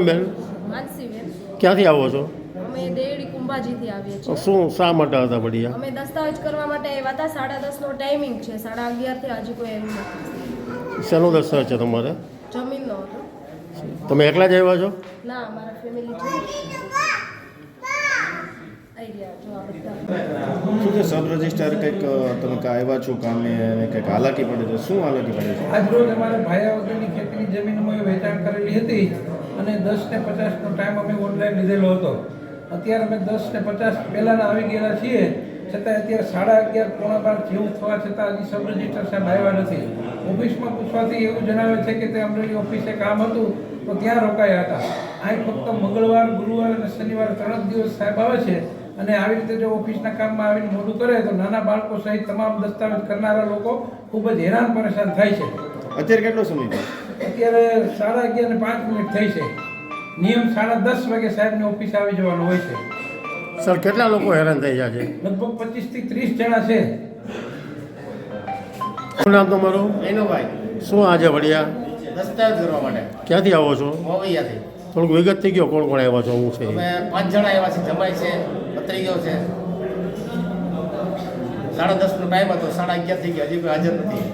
બેન માનસીબેન, ક્યાંથી આવો છો? અમે દેવડી કુંભાજીથી આવીએ છીએ. શું શા માટે હતા બઢિયા? અમે દસ્તાવેજ કરવા માટે આવ્યા હતા. 10:30નો ટાઈમિંગ છે. 11:30 થી હજી કોઈ આવ્યું નથી. શેનો દસ્તાવેજ છે તમારે? જમીનનો હતો. તમે એકલા જ આવ્યા છો? ના, અમારા ફેમિલી છે. આઈડિયા જો આ બધા શું છે સબ રજિસ્ટ્રાર કંઈક તમે આવ્યા છો કામે અને કંઈક હાલાકી પડે છે? શું હાલાકી પડે છે? આજ રોજ અમારે ભાયા વગરની ખેતીની જમીનમાં વેચાણ કરેલી હતી અને 10:50નો ટાઈમ અમે ઓનલાઈન લીધેલો હતો. અત્યારે અમે 10:50 પહેલાંના આવી ગયેલા છીએ, છતાં અત્યારે 11:30 પોણા 12 જેવું થવા છતાં હજી સબ રજિસ્ટ્રાર સાહેબ આવ્યા નથી. ઓફિસમાં પૂછવાથી એવું જણાવે છે કે તે અમરેલી ઓફિસે કામ હતું તો ત્યાં રોકાયા હતા. અહીં ફક્ત મંગળવાર, ગુરુવાર અને શનિવાર 3 જ દિવસ સાહેબ આવે છે અને આવી રીતે જો ઓફિસના કામમાં આવીને મોડું કરે તો નાના બાળકો સહિત તમામ દસ્તાવેજ કરનારા લોકો ખૂબ જ હેરાન પરેશાન થાય છે. અત્યારે કેટલો સમય છે? અત્યારે 11:05 થઈ છે. નિયમ 10:30 વાગે સાહેબની ઓફિસ આવી જવાનું હોય છે. સર કેટલા લોકો હેરાન થઈ જાય છે? લગભગ 25 થી 30 જણા છે. શું નામ તમારું? એનુભાઈ શું આજે વડિયા દસ્તાવેજ કરવા માટે ક્યાંથી આવો છો? મોવૈયાથી થોડુંક વિગત થઈ ગયો કોણ કોણ આવ્યા છો? હું છે અમે 5 જણા આવ્યા છે. જમાઈ છે, ભત્રીજો છે. 10:30નો ટાઈમ હતો, 11:30 થઈ ગયા, હજી કોઈ હાજર નથી.